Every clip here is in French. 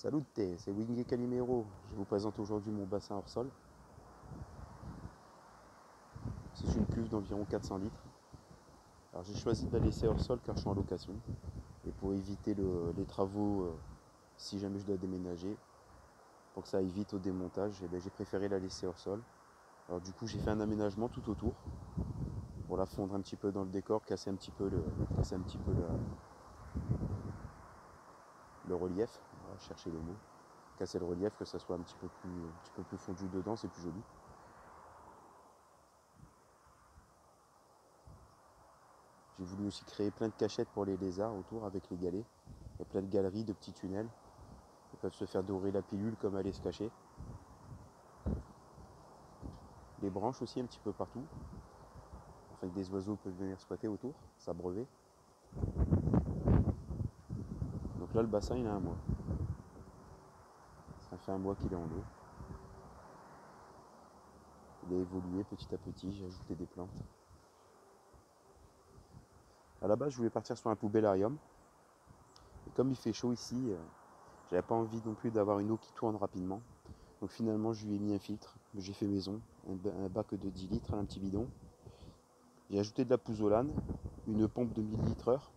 Salut, c'est Wingy Calimero. Je vous présente aujourd'hui mon bassin hors sol. C'est une cuve d'environ 400 litres. Alors j'ai choisi de la laisser hors sol car je suis en location. Et pour éviter les travaux, si jamais je dois déménager, pour que ça aille vite au démontage, j'ai préféré la laisser hors sol. Alors du coup j'ai fait un aménagement tout autour pour la fondre un petit peu dans le décor, casser un petit peu le relief. On va chercher le mot. Casser le relief, que ça soit un petit peu plus fondu dedans, c'est plus joli. J'ai voulu aussi créer plein de cachettes pour les lézards autour avec les galets. Il y a plein de galeries, de petits tunnels. Ils peuvent se faire dorer la pilule comme aller se cacher. Les branches aussi un petit peu partout, afin que des oiseaux peuvent venir squatter autour, s'abreuver. Donc là le bassin il a un mois. Ça fait un mois qu'il est en eau. Il a évolué petit à petit, j'ai ajouté des plantes. À la base je voulais partir sur un poubellarium. Et comme il fait chaud ici, j'avais pas envie non plus d'avoir une eau qui tourne rapidement. Donc finalement je lui ai mis un filtre, j'ai fait maison, un bac de 10 litres, un petit bidon. J'ai ajouté de la pouzzolane, une pompe de 1000 litres heure.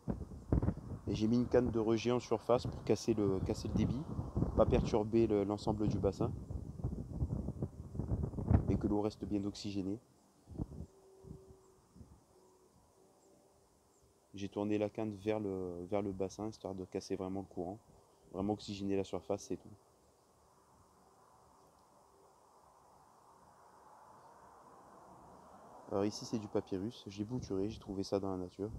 Et j'ai mis une canne de rejet en surface pour casser le débit, pas perturber l'ensemble du bassin, et que l'eau reste bien oxygénée. J'ai tourné la canne vers le bassin, histoire de casser vraiment le courant, vraiment oxygéner la surface, c'est tout. Alors ici c'est du papyrus, j'ai bouturé, j'ai trouvé ça dans la nature.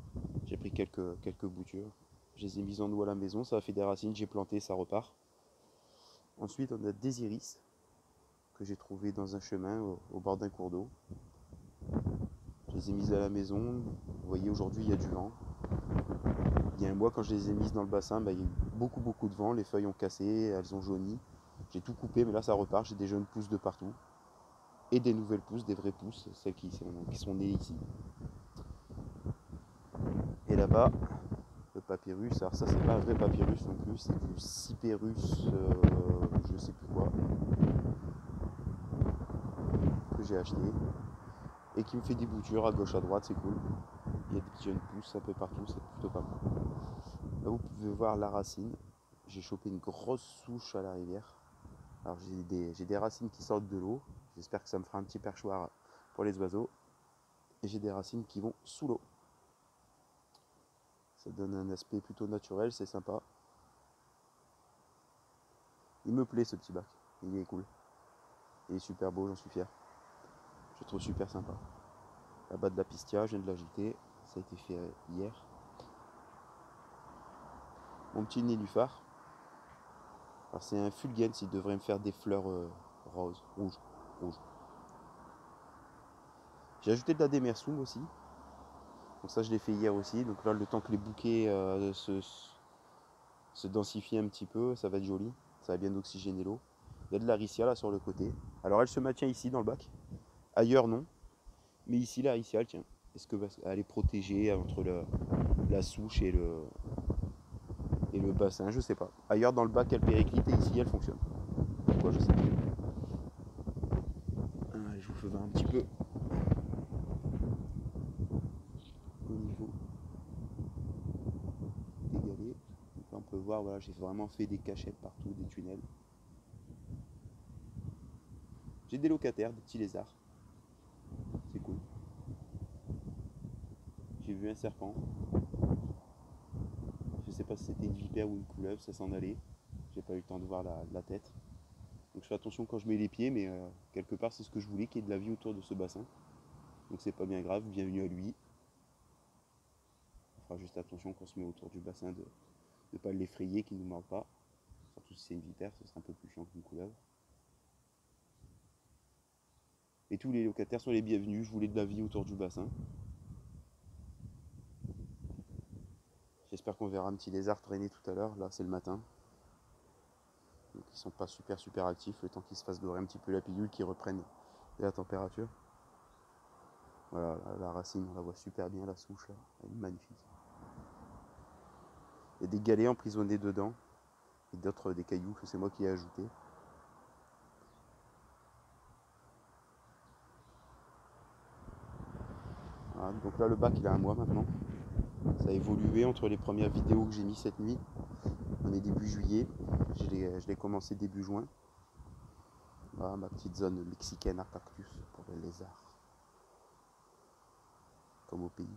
J'ai pris quelques boutures, je les ai mises en eau à la maison, ça a fait des racines, j'ai planté, ça repart. Ensuite on a des iris que j'ai trouvé dans un chemin au bord d'un cours d'eau. Je les ai mises à la maison, vous voyez aujourd'hui il y a du vent. Il y a un mois quand je les ai mises dans le bassin, il y a eu beaucoup de vent, les feuilles ont cassé, elles ont jauni. J'ai tout coupé mais là ça repart, j'ai des jeunes pousses de partout. Et des nouvelles pousses, des vraies pousses, celles qui sont nées ici. Et là-bas, le papyrus, alors ça c'est pas un vrai papyrus non plus, c'est du cypérus, je sais plus quoi, que j'ai acheté. Et qui me fait des boutures à gauche à droite, c'est cool. Il y a des petites jeunes pousses un peu partout, c'est plutôt pas mal. Là vous pouvez voir la racine. J'ai chopé une grosse souche à la rivière. Alors j'ai des racines qui sortent de l'eau. J'espère que ça me fera un petit perchoir pour les oiseaux. Et j'ai des racines qui vont sous l'eau. Ça donne un aspect plutôt naturel, c'est sympa. Il me plaît ce petit bac, il est cool. Il est super beau, j'en suis fier. Je le trouve super sympa. Là-bas de la pistia, je viens de l'agiter. Ça a été fait hier. Mon petit nénuphar. Alors c'est un fulgens, il devrait me faire des fleurs roses, rouges. J'ai ajouté de la démersum aussi. Donc ça je l'ai fait hier aussi. Donc là le temps que les bouquets se densifient un petit peu, ça va être joli. Ça va bien oxygéner l'eau. Il y a de l'aricia là sur le côté. Alors elle se maintient ici dans le bac. Ailleurs non. Mais ici l'aricia elle tient. Est-ce qu'elle est protégée entre la souche et le bassin? Je sais pas. Ailleurs dans le bac elle périclite et ici elle fonctionne. Pourquoi je sais pas. Je vous fais voir un petit peu au niveau des galets. Donc là on peut voir, voilà, j'ai vraiment fait des cachettes partout, des tunnels. J'ai des locataires, des petits lézards. C'est cool. J'ai vu un serpent. Je sais pas si c'était une vipère ou une couleuvre, ça s'en allait. J'ai pas eu le temps de voir la tête. Donc je fais attention quand je mets les pieds, mais quelque part c'est ce que je voulais, qu'il y ait de la vie autour de ce bassin. Donc c'est pas bien grave, bienvenue à lui. On fera juste attention quand on se met autour du bassin de ne pas l'effrayer, qu'il ne nous morde pas. Surtout si c'est une vipère, ce sera un peu plus chiant qu'une couleuvre. Et tous les locataires sont les bienvenus, je voulais de la vie autour du bassin. J'espère qu'on verra un petit lézard traîner tout à l'heure, là c'est le matin. Donc ils sont pas super actifs, le temps qu'ils se fassent dorer un petit peu la pilule, qu'ils reprennent de la température. Voilà, la racine, on la voit super bien, la souche là, elle est magnifique. Il y a des galets emprisonnés dedans. et d'autres des cailloux que c'est moi qui ai ajouté. Voilà, donc là le bac il a un mois maintenant. Ça a évolué entre les premières vidéos que j'ai mis cette nuit. On est début juillet, je l'ai commencé début juin. Voilà, ma petite zone mexicaine à cactus pour les lézards. Comme au pays.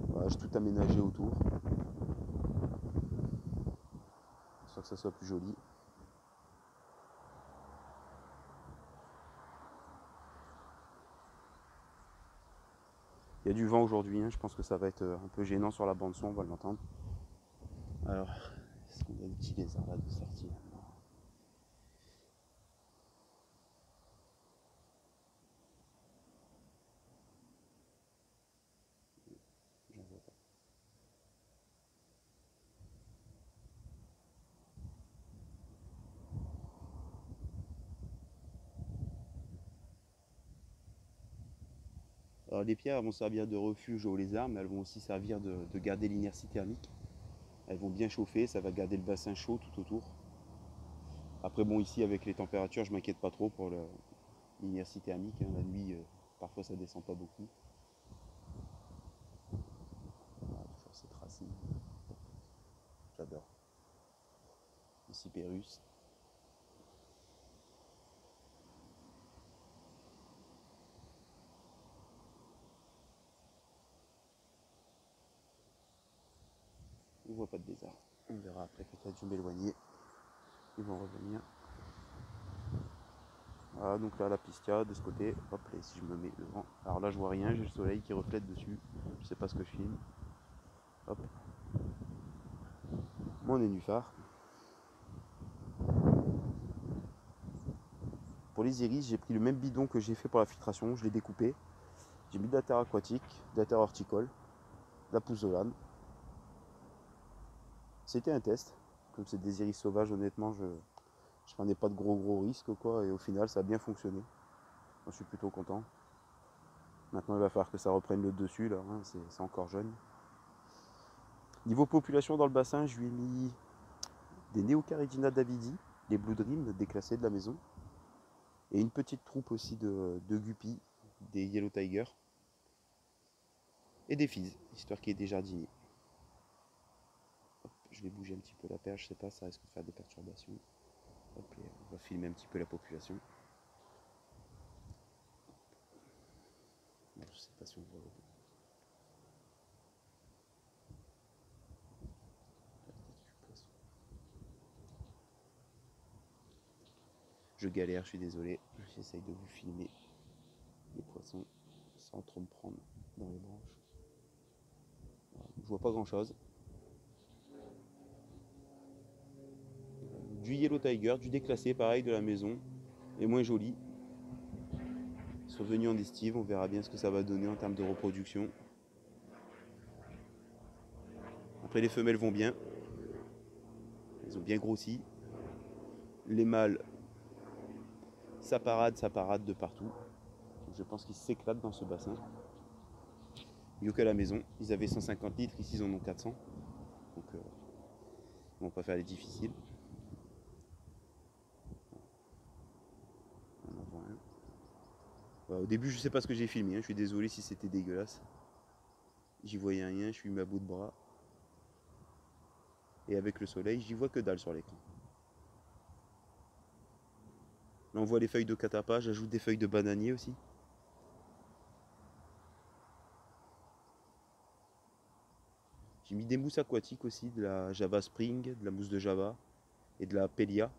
Voilà, j'ai tout aménagé autour. Histoire que ça soit plus joli. Il y a du vent aujourd'hui, hein. Je pense que ça va être un peu gênant sur la bande son, on va l'entendre. Alors, est-ce qu'on a des petits lézards là de sortie là? J'en vois pas. Alors les pierres vont servir de refuge aux lézards, mais elles vont aussi servir de garder l'inertie thermique. Elles vont bien chauffer, ça va garder le bassin chaud tout autour. Après bon, ici avec les températures, je m'inquiète pas trop pour l'inertie thermique, hein. La nuit, parfois ça descend pas beaucoup. Voilà, toujours cette racine. J'adore. Le cypérus. On voit pas de lézard. On verra après quand il a dû m'éloigner. Ils vont revenir. Voilà, donc là la pistia de ce côté. Hop, et si je me mets devant. Alors là je vois rien, j'ai le soleil qui reflète dessus. Je sais pas ce que je filme. Hop. Mon nénuphar. Pour les iris, j'ai pris le même bidon que j'ai fait pour la filtration, je l'ai découpé. J'ai mis de la terre aquatique, de la terre horticole, de la pouzzolane. C'était un test. Comme c'est des iris sauvages, honnêtement, je prenais pas de gros risques quoi, et au final ça a bien fonctionné. Je suis plutôt content. Maintenant il va falloir que ça reprenne le dessus là, hein, c'est encore jeune. Niveau population dans le bassin, je lui ai mis des Neocaridina davidi, les Blue Dream déclassés de la maison, et une petite troupe aussi de guppies, des Yellow Tiger, et des Fizz, histoire qu'il y ait des jardiniers. Hop, je vais bouger un petit peu la perche, je sais pas, ça risque de faire des perturbations. Hop, et on va filmer un petit peu la population. Alors, je sais pas si on voit. Je galère, je suis désolé. J'essaye de vous filmer les poissons sans trop me prendre dans les branches. Voilà, je vois pas grand chose. Du Yellow Tiger, du déclassé pareil de la maison, et moins joli. Ils sont venus en estive, on verra bien ce que ça va donner en termes de reproduction. Après les femelles vont bien, elles ont bien grossi. Les mâles, ça parade de partout. Donc je pense qu'ils s'éclatent dans ce bassin. Mieux qu'à la maison, ils avaient 150 litres, ici ils en ont 400. Donc on va pas faire les difficiles. On en voit un. Voilà, au début je sais pas ce que j'ai filmé, hein. Je suis désolé si c'était dégueulasse. J'y voyais rien, je suis mis à bout de bras. Et avec le soleil, j'y vois que dalle sur l'écran. Là on voit les feuilles de catapa, j'ajoute des feuilles de bananier aussi. J'ai mis des mousses aquatiques aussi, de la Java Spring, de la mousse de Java et de la Pelia.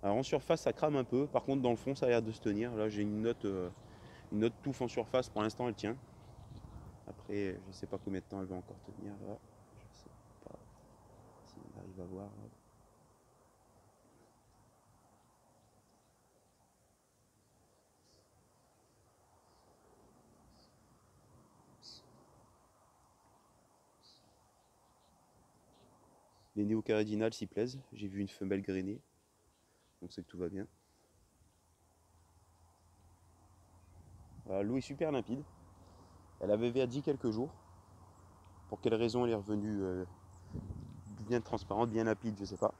Alors en surface ça crame un peu, par contre dans le fond ça a l'air de se tenir. Là j'ai une note touffe en surface, pour l'instant elle tient. Après je sais pas combien de temps elle va encore tenir là. Je sais pas si on arrive à voir là. Les néocardinales s'y plaisent, j'ai vu une femelle grainée, donc c'est que tout va bien. L'eau est super limpide. Elle avait verdi quelques jours. Pour quelle raison elle est revenue bien transparente, bien limpide, je sais pas.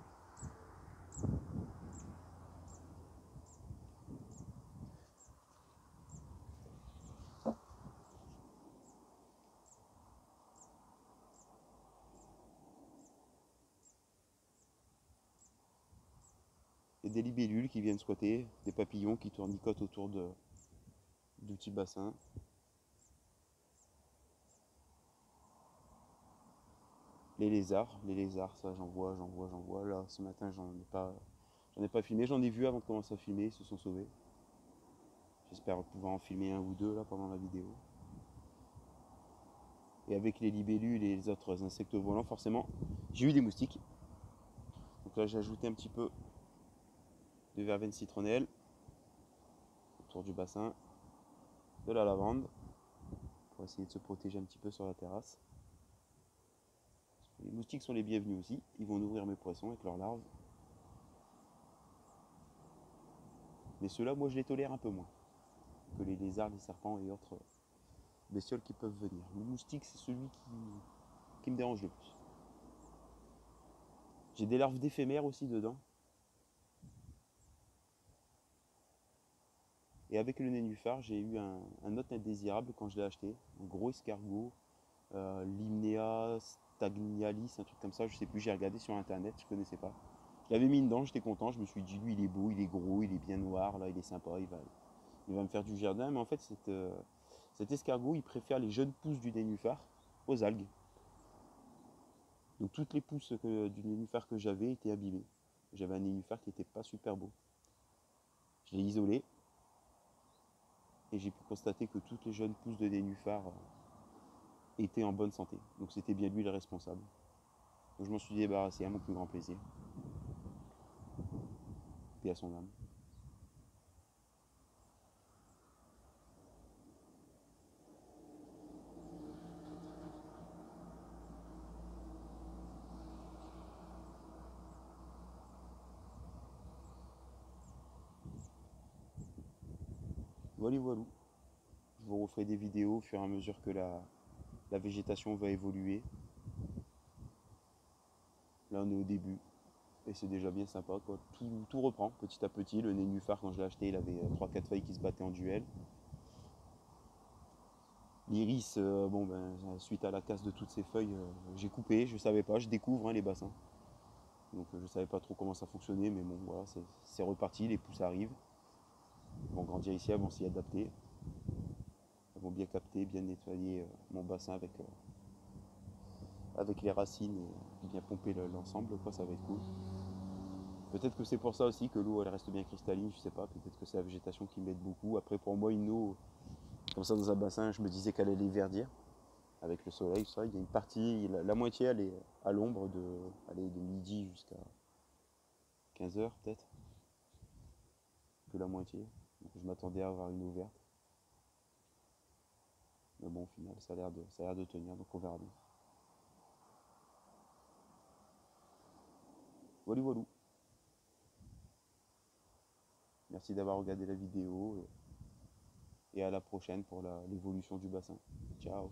Il y a des libellules qui viennent squatter, des papillons qui tournicotent autour du petit bassin. Les lézards, ça j'en vois. Là, ce matin, j'en ai pas filmé. J'en ai vu avant de commencer à filmer, ils se sont sauvés. J'espère pouvoir en filmer un ou deux là pendant la vidéo. Et avec les libellules et les autres insectes volants, forcément, j'ai eu des moustiques. Donc là, j'ai ajouté un petit peu de verveine citronnelle autour du bassin, de la lavande pour essayer de se protéger un petit peu sur la terrasse. Les moustiques sont les bienvenus aussi. Ils vont nourrir mes poissons avec leurs larves. Mais ceux-là, moi, je les tolère un peu moins que les lézards, les serpents et autres bestioles qui peuvent venir. Le moustique, c'est celui qui me dérange le plus. J'ai des larves d'éphémères aussi dedans. Et avec le nénuphar, j'ai eu un autre indésirable quand je l'ai acheté. Un gros escargot, Limnea stagnalis, un truc comme ça, je sais plus, j'ai regardé sur internet, je connaissais pas. Je l'avais mis dedans, j'étais content, je me suis dit lui il est beau, il est gros, il est bien noir, là il est sympa, il va me faire du jardin. Mais en fait cet escargot il préfère les jeunes pousses du nénuphar aux algues. Donc toutes les pousses du nénuphar que j'avais étaient abîmées. J'avais un nénuphar qui n'était pas super beau. Je l'ai isolé et j'ai pu constater que toutes les jeunes pousses de nénuphar étaient en bonne santé. Donc c'était bien lui le responsable. Donc je m'en suis débarrassé à mon plus grand plaisir. Paix à son âme. Voilà, voilà. Je vous referai des vidéos au fur et à mesure que la végétation va évoluer. Là on est au début et c'est déjà bien sympa quoi. Tout reprend petit à petit. Le nénuphar quand je l'ai acheté il avait 3-4 feuilles qui se battaient en duel. L'iris, bon ben suite à la casse de toutes ces feuilles, j'ai coupé, je savais pas, je découvre les bassins. Donc je savais pas trop comment ça fonctionnait, mais bon voilà, c'est reparti, les pousses arrivent. Ils vont grandir ici, elles vont s'y adapter. Elles vont bien capter, bien nettoyer mon bassin avec les racines et bien pomper l'ensemble, quoi, ça va être cool. Peut-être que c'est pour ça aussi que l'eau elle reste bien cristalline, je sais pas, peut-être que c'est la végétation qui m'aide beaucoup. Après pour moi une eau comme ça dans un bassin, je me disais qu'elle allait verdir avec le soleil, ça. Il y a une partie, la moitié elle est à l'ombre de midi jusqu'à 15 h peut-être, que la moitié. Donc je m'attendais à avoir une eau verte. Mais bon au final ça a l'air de tenir, donc on verra bien. Voilà, voilà. Merci d'avoir regardé la vidéo et à la prochaine pour l'évolution du bassin. Ciao.